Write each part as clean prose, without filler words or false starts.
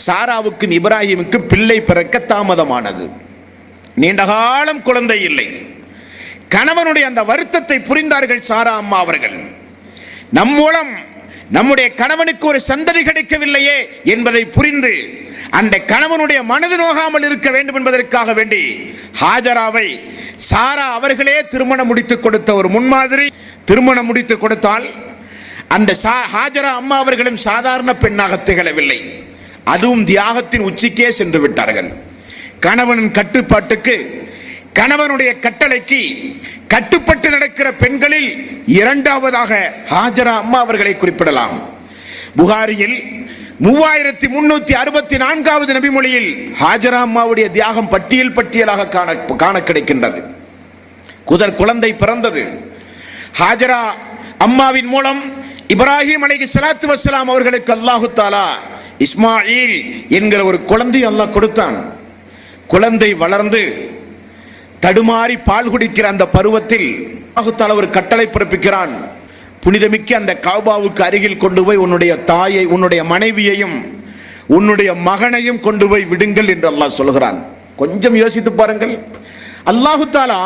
சாராவுக்கும் இப்ராஹிமுக்கும் பிள்ளை பிறக்க தாமதமானது. நீண்ட காலம் குழந்தை இல்லை. கணவனுடைய அந்த வருத்தத்தை புரிந்தார்கள் சாரா அம்மா அவர்கள். நம் மூலம் நம்முடைய கணவனுக்கு ஒரு சந்ததி கிடைக்கவில்லையே என்பதை புரிந்து அந்த கணவனுடைய மனது நோகாமல் இருக்க வேண்டும் என்பதற்காக வேண்டி ஹாஜராவை சாரா அவர்களே திருமணம் முடித்து கொடுத்த ஒரு முன்மாதிரி. திருமணம் முடித்து கொடுத்தால் அந்த ஹாஜரா அம்மா அவர்களும் சாதாரண பெண்ணாக திகழவில்லை. அதுவும் தியாகத்தின் உச்சிக்கே சென்று விட்டார்கள். கணவனின் கட்டுப்பாட்டுக்கு, கணவனுடைய கட்டளைக்கு கட்டுப்பட்டு நடக்கிற பெண்களில் இரண்டாவதாக ஹாஜரா அம்மா அவர்களை குறிப்பிடலாம். புகாரியில் 3364வது நபிமொழியில் ஹாஜரா அம்மாவுடைய தியாகம் பட்டியல் பட்டியலாக காண கிடைக்கின்றது. குழந்தை பிறந்தது. ஹாஜரா அம்மாவின் மூலம் இப்ராஹிம் அலைஹிஸ்ஸலாத்து வஸ்ஸலாம் அவர்களுக்கு அல்லாஹு தஆலா இஸ்மாயில் என்கிற ஒரு குழந்தை அல்லாஹ் கொடுத்தான். குழந்தை வளர்ந்து தடுமாறி பால் குடிக்கிற அந்த பருவத்தில் அல்லாஹு தஆலா ஒரு கட்டளை பிறப்பிக்கிறான். புனிதமிக்க அந்த காபாவுக்கு அருகில் கொண்டு போய் உன்னுடைய தாயை, உன்னுடைய மனைவியையும் உன்னுடைய மகனையும் கொண்டு போய் விடுங்கள் என்று அல்லாஹ் சொல்கிறான். கொஞ்சம் யோசித்து பாருங்கள். அல்லாஹு தஆலா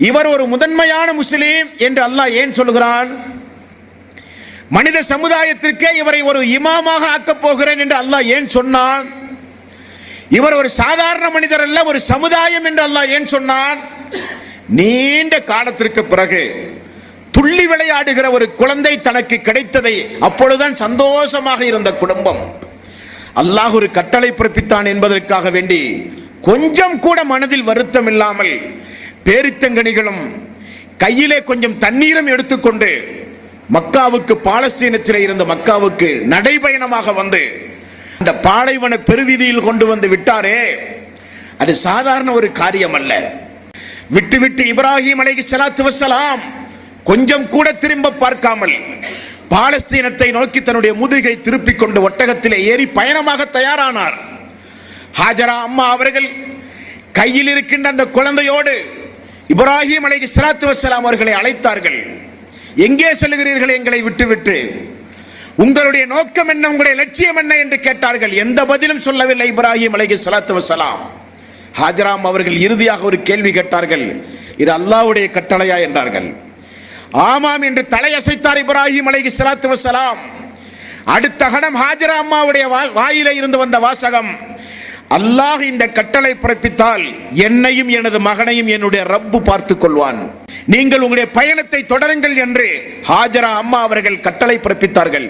இவர் ஒரு முதன்மையான முஸ்லிம் என்று அல்லாஹ் ஏன் சொல்கிறான்? மனித சமுதாயத்திற்கே இவரை ஒரு இமாமாக ஆக்கப் போகிறேன் என்று அல்லாஹ் ஏன் சொன்னான்? இவர் ஒரு சாதாரண மனிதர் அல்ல, ஒரு சமுதாயம் என்று அல்லாஹ் ஏன் சொன்னான்? நீண்ட காலத்திற்கு பிறகு துள்ளி விளையாடுகிற ஒரு குழந்தை தனக்கு கிடைத்ததை அப்பொழுதுதான் சந்தோஷமாக இருந்த குடும்பம். அல்லாஹ் ஒரு கட்டளை பிறப்பித்தான் என்பதற்காக வேண்டி கொஞ்சம் கூட மனதில் வருத்தம் இல்லாமல் பேரித்தங்கனிகளும் கையிலே கொஞ்சம் தண்ணீரும் எடுத்துக்கொண்டு மக்காவுக்கு, பாலஸ்தீனத்தில் இருந்த மக்காவுக்கு நடைபயணமாக வந்து அந்த பாலைவன பெருவீதியில் கொண்டு வந்து விட்டாரே, அது சாதாரண ஒரு காரியம் அல்ல. விட்டு இப்ராஹிம் அலைஹிஸ்ஸலாத்து வஸ்ஸலாம் கொஞ்சம் கூட திரும்ப பார்க்காமல் பாலஸ்தீனத்தை நோக்கி தன்னுடைய முதுகை திருப்பிக் கொண்டு ஒட்டகத்திலே ஏறி பயணமாக தயாரானார். ஹாஜரா அம்மா அவர்கள் கையில் இருக்கின்ற அந்த குழந்தையோடு இப்ராஹிம் அலைஹிஸ்ஸலாத்து வஸ்ஸலாம் அவர்களை அழைத்தார்கள். எங்கே செல்கிறீர்கள் எங்களை விட்டுவிட்டு? உங்களுடைய நோக்கம் என்ன, உங்களுடைய லட்சியம் என்ன என்று கேட்டார்கள். எந்த பதிலும் சொல்லவில்லை இப்ராஹிம் அலைஹிஸ்ஸலாத்து வஸ்ஸலாம். ஹாஜராம் அவர்கள் இறுதியாக ஒரு கேள்வி கேட்டார்கள். இது அல்லாஹ்வுடைய கட்டளையா என்றார்கள். ஆமாம் என்று தலையசைத்தார் இப்ராஹிம் அலைஹிஸ்ஸலாத்து வஸ்ஸலாம். அடுத்த கணம் ஹாஜரா அம்மாவுடைய வாயிலே இருந்து வந்த வாசகம், அல்லாஹ் இந்த கட்டளை பிறப்பித்தால் என்னையும் எனது மகனையும் என்னுடைய ரப்பு பார்த்துக் கொள்வான், நீங்கள் உங்களுடைய பயணத்தை தொடருங்கள் என்று ஹாஜரா அம்மா அவர்கள் கட்டளை பிறப்பித்தார்கள்.